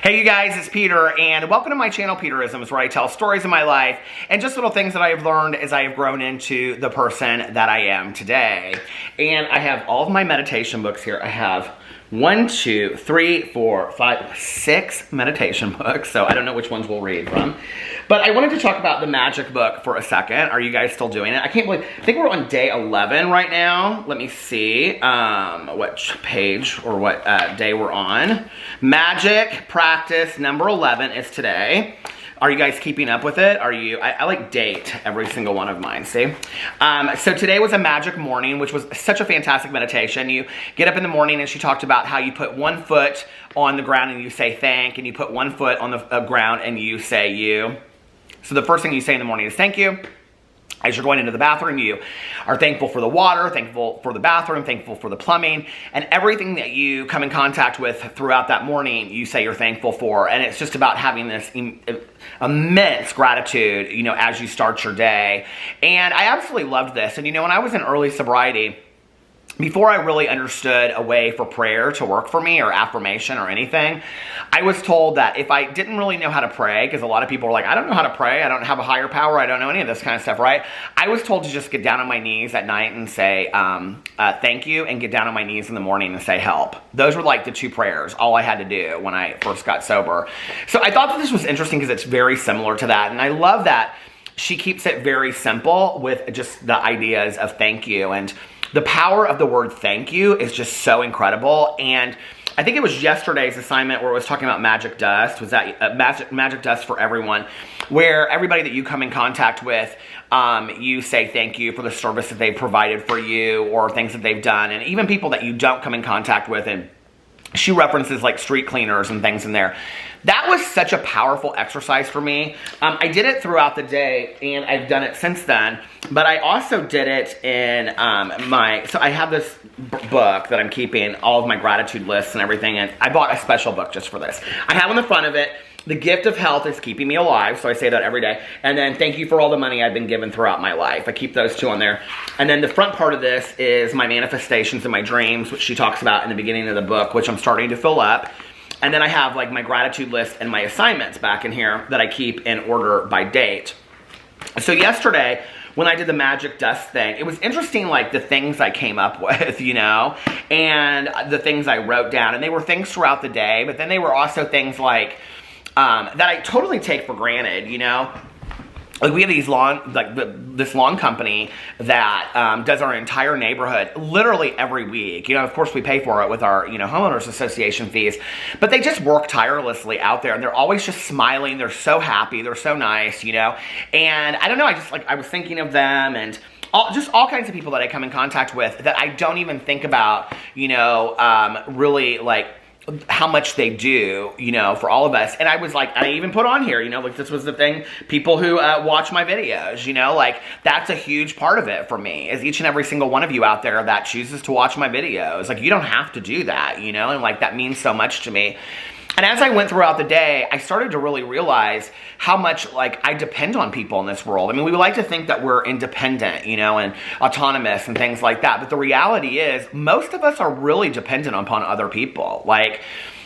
Hey you guys, it's Peter, and welcome to my channel, Peterisms, where I tell stories of my life and just little things that I have learned as I have grown into the person that I am today. And I have all of my meditation books here. I have 6 meditation books, so I don't know which ones we'll read from. But I wanted to talk about the magic book for a second. Are you guys still doing it? I can't believe, I think we're on day 11 right now. Let me see what page or what day we're on. Magic practice number 11 is today. Are you guys keeping up with it? Are you? I like date every single one of mine, see? So today was a magic morning, which was such a fantastic meditation. You get up in the morning and she talked about how you put one foot on the ground and you say thank, and you put one foot on the ground and you say you. So the first thing you say in the morning is thank you. As you're going into the bathroom, you are thankful for the water, thankful for the bathroom, thankful for the plumbing, and everything that you come in contact with throughout that morning, you say you're thankful for. And it's just about having this immense gratitude, you know, as you start your day. And I absolutely loved this. And you know, when I was in early sobriety, before I really understood a way for prayer to work for me, or affirmation or anything, I was told that if I didn't really know how to pray, because a lot of people are like, I don't know how to pray, I don't have a higher power, I don't know any of this kind of stuff, right? I was told to just get down on my knees at night and say thank you, and get down on my knees in the morning and say help. Those were like the two prayers, all I had to do when I first got sober. So I thought that this was interesting because it's very similar to that, and I love that she keeps it very simple with just the ideas of thank you. And the power of the word thank you is just so incredible. And I think it was yesterday's assignment where it was talking about magic dust. Was that magic dust for everyone, where everybody that you come in contact with, you say thank you for the service that they've provided for you or things that they've done. And even people that you don't come in contact with, and she references like street cleaners and things in there. That was such a powerful exercise for me. I did it throughout the day, and I've done it since then. But I also did it in so I have this book that I'm keeping, all of my gratitude lists and everything, and I bought a special book just for this. I have on the front of it, the gift of health is keeping me alive, so I say that every day. And then thank you for all the money I've been given throughout my life. I keep those two on there. And then the front part of this is my manifestations and my dreams, which she talks about in the beginning of the book, which I'm starting to fill up. And then I have like my gratitude list and my assignments back in here that I keep in order by date. So yesterday, when I did the magic dust thing, it was interesting, like the things I came up with, you know, and the things I wrote down. And they were things throughout the day, but then they were also things like that I totally take for granted, you know. Like we have these this lawn company that does our entire neighborhood literally every week. You know, of course we pay for it with our, you know, homeowners association fees, but they just work tirelessly out there, and they're always just smiling. They're so happy. They're so nice, you know. And I don't know, I was thinking of them, and just all kinds of people that I come in contact with that I don't even think about, you know, really like how much they do, you know, for all of us. And I was like, I even put on here, you know, like this was the thing, people who watch my videos, you know, like that's a huge part of it for me, is each and every single one of you out there that chooses to watch my videos. Like, you don't have to do that, you know, and like that means so much to me. And as I went throughout the day, I started to really realize how much, like, I depend on people in this world. I mean, we would like to think that we're independent, you know, and autonomous and things like that. But the reality is, most of us are really dependent upon other people. Like,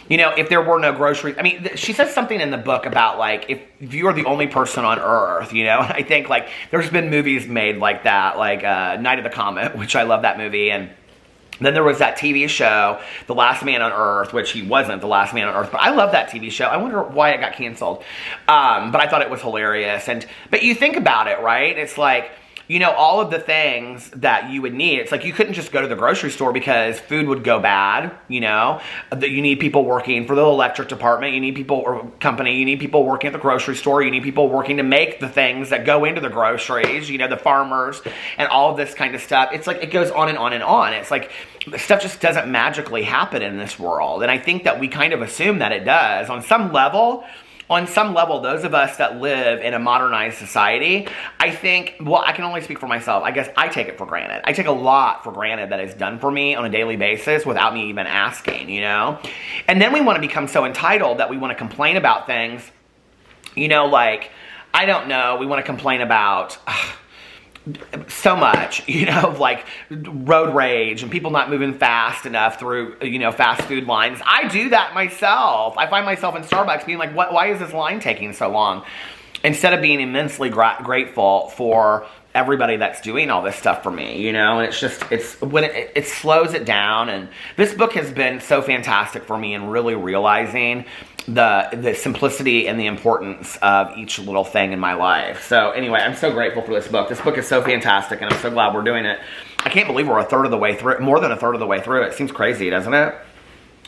you know, if there were no groceries, I mean, she says something in the book about, like, if you're the only person on Earth, you know, and I think, like, there's been movies made like that, like Night of the Comet, which I love that movie, and then there was that TV show, The Last Man on Earth, which he wasn't the last man on Earth, but I love that TV show. I wonder why it got canceled. But I thought it was hilarious. But you think about it, right? It's like, you know, all of the things that you would need. It's like you couldn't just go to the grocery store because food would go bad, you know. You need people working for the electric department. You need people, or company. You need people working at the grocery store. You need people working to make the things that go into the groceries, you know, the farmers and all of this kind of stuff. It's like it goes on and on and on. It's like stuff just doesn't magically happen in this world. And I think that we kind of assume that it does on some level. On some level, those of us that live in a modernized society, I think, well, I can only speak for myself. I guess I take it for granted. I take a lot for granted that is done for me on a daily basis without me even asking, you know? And then we want to become so entitled that we want to complain about things, you know, like, I don't know, we want to complain about so much, you know, like road rage and people not moving fast enough through, you know, fast food lines. I do that myself. I find myself in Starbucks being like, why is this line taking so long? Instead of being immensely grateful for everybody that's doing all this stuff for me, you know. And it's just, it's when it slows it down. And this book has been so fantastic for me in really realizing the simplicity and the importance of each little thing in my life. So anyway, I'm so grateful for this book. This book is so fantastic, and I'm so glad we're doing it. I can't believe we're a third of the way through, more than a third of the way through. It seems crazy, doesn't it?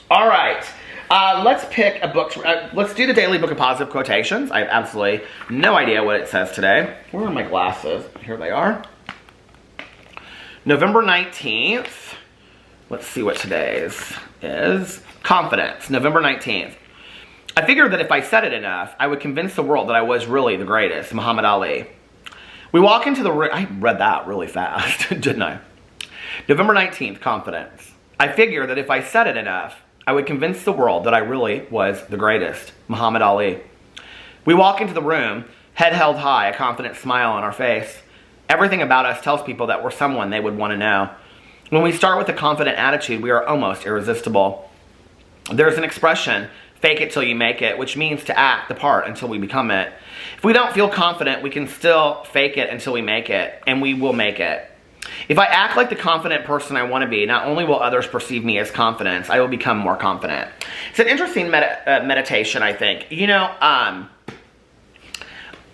All right. Let's pick a book. Let's do the Daily Book of Positive Quotations. I have absolutely no idea what it says today. Where are my glasses? Here they are. November 19th. Let's see what today's is. Confidence, November 19th. I figured that if I said it enough, I would convince the world that I was really the greatest, Muhammad Ali. We walk into the room. I read that really fast, didn't I? November 19th, confidence. I figured that if I said it enough, I would convince the world that I really was the greatest, Muhammad Ali. We walk into the room, head held high, a confident smile on our face. Everything about us tells people that we're someone they would want to know. When we start with a confident attitude, we are almost irresistible. There's an expression, fake it till you make it, which means to act the part until we become it. If we don't feel confident, we can still fake it until we make it, and we will make it. If I act like the confident person I want to be, not only will others perceive me as confident, I will become more confident. It's an interesting meditation, I think. You know, I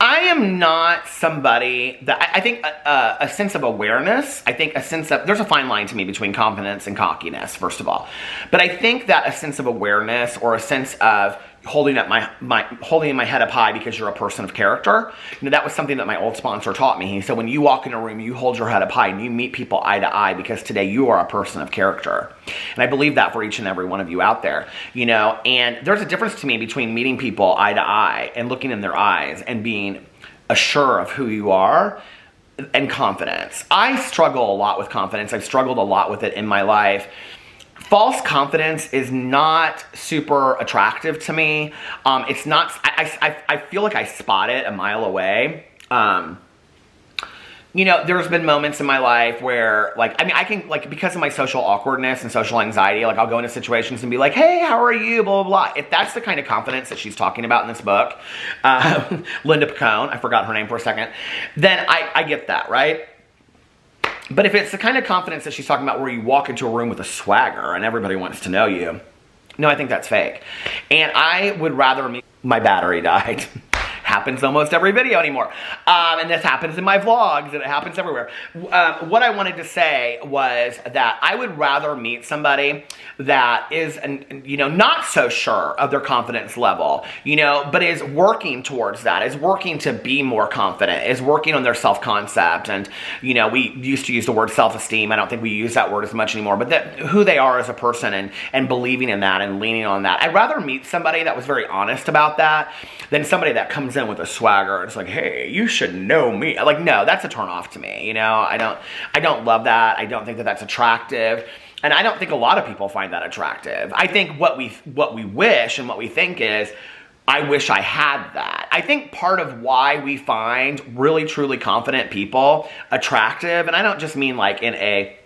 am not somebody that, I think a sense of awareness, I think a sense of, there's a fine line to me between confidence and cockiness, first of all. But I think that a sense of awareness or a sense of holding my head up high because you're a person of character, you know, that was something that my old sponsor taught me. He said, when you walk in a room, you hold your head up high and you meet people eye to eye because today you are a person of character. And I believe that for each and every one of you out there, you know, and there's a difference to me between meeting people eye to eye and looking in their eyes and being assured of who you are and confidence. I struggle a lot with confidence. I've struggled a lot with it in my life. False confidence is not super attractive to me. It's not, I feel like I spot it a mile away. You know, there's been moments in my life where, like, I mean, I can, like, because of my social awkwardness and social anxiety, like, I'll go into situations and be like, hey, how are you, blah, blah, blah. If that's the kind of confidence that she's talking about in this book, Linda Picone, I forgot her name for a second, then I get that, right? But if it's the kind of confidence that she's talking about where you walk into a room with a swagger and everybody wants to know you, no, I think that's fake. And I would rather my battery died. Happens almost every video anymore. And this happens in my vlogs, and it happens everywhere. What I wanted to say was that I would rather meet somebody that is, you know, not so sure of their confidence level, you know, but is working towards that, is working to be more confident, is working on their self-concept. And, you know, we used to use the word self-esteem. I don't think we use that word as much anymore, but that who they are as a person and believing in that and leaning on that. I'd rather meet somebody that was very honest about that than somebody that comes in with a swagger and it's like, hey, you should know me. Like, no, that's a turn off to me. You know, I don't love that. I don't think that that's attractive. And I don't think a lot of people find that attractive. I think what we wish and what we think is, I wish I had that. I think part of why we find really, truly confident people attractive, and I don't just mean like in a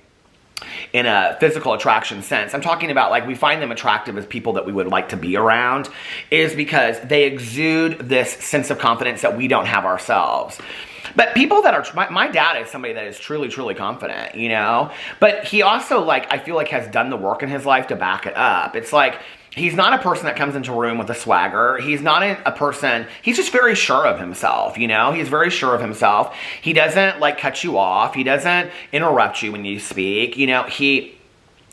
physical attraction sense. I'm talking about like we find them attractive as people that we would like to be around, is because they exude this sense of confidence that we don't have ourselves. But people that are, my dad is somebody that is truly, truly confident, you know? But he also, like, I feel like has done the work in his life to back it up. It's like, he's not a person that comes into a room with a swagger. He's not a person, he's just very sure of himself, you know? He's very sure of himself. He doesn't, like, cut you off. He doesn't interrupt you when you speak. You know, he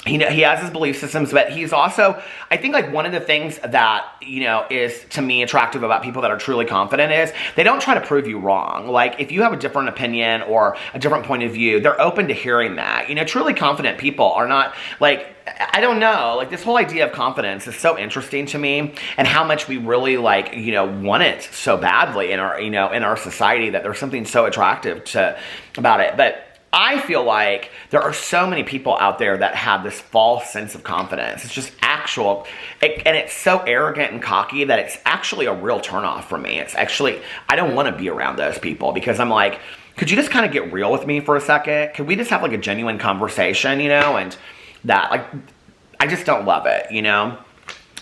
has his belief systems, but he's also, I think, like, one of the things that, you know, is to me attractive about people that are truly confident is they don't try to prove you wrong. Like, if you have a different opinion or a different point of view, they're open to hearing that. You know, truly confident people are not, like, I don't know, like, this whole idea of confidence is so interesting to me, and how much we really, like, you know, want it so badly in our, you know, in our society, that there's something so attractive about it. But I feel like there are so many people out there that have this false sense of confidence. It's just actual, and it's so arrogant and cocky that it's actually a real turnoff for me. It's actually, I don't want to be around those people because I'm like, could you just kind of get real with me for a second? Could we just have like a genuine conversation, you know? And that, like, I just don't love it, you know?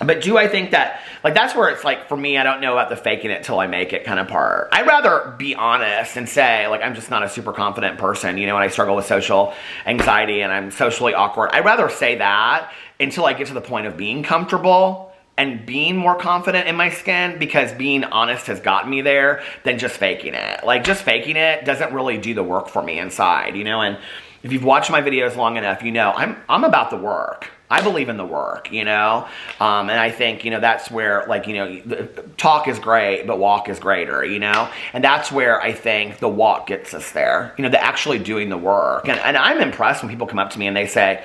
But do I think that, like, that's where it's like, for me, I don't know about the faking it till I make it kind of part. I'd rather be honest and say, like, I'm just not a super confident person, you know, and I struggle with social anxiety and I'm socially awkward. I'd rather say that until I get to the point of being comfortable and being more confident in my skin, because being honest has gotten me there, than just faking it. Like, just faking it doesn't really do the work for me inside, you know? And if you've watched my videos long enough, you know, I'm about the work. I believe in the work, you know? And I think, you know, that's where, like, you know, talk is great, but walk is greater, you know? And that's where I think the walk gets us there, you know, the actually doing the work. And I'm impressed when people come up to me and they say,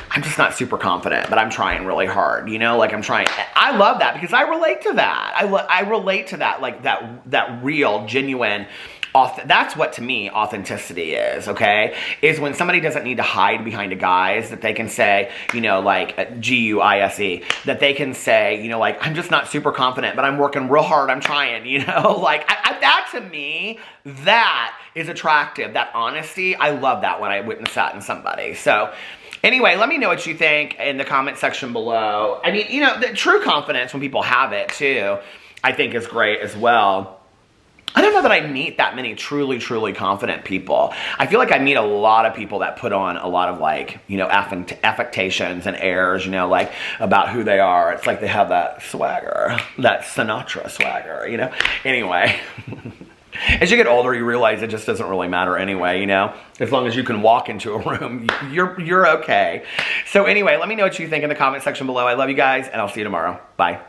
I'm just not super confident, but I'm trying really hard, you know? Like, I'm trying. I love that because I relate to that. I relate to that, like, that real, genuine, that's what, to me, authenticity is, okay? Is when somebody doesn't need to hide behind a guise, that they can say, you know, like, G-U-I-S-E, that they can say, you know, like, I'm just not super confident, but I'm working real hard, I'm trying, you know? Like, that, to me, that is attractive. That honesty, I love that when I witness that in somebody. So, anyway, let me know what you think in the comment section below. I mean, you know, the true confidence, when people have it, too, I think is great as well. I don't know that I meet that many truly, truly confident people. I feel like I meet a lot of people that put on a lot of, like, you know, affectations and airs, you know, like, about who they are. It's like they have that swagger, that Sinatra swagger, you know? Anyway, as you get older, you realize it just doesn't really matter anyway, you know? As long as you can walk into a room, you're okay. So anyway, let me know what you think in the comment section below. I love you guys, and I'll see you tomorrow. Bye.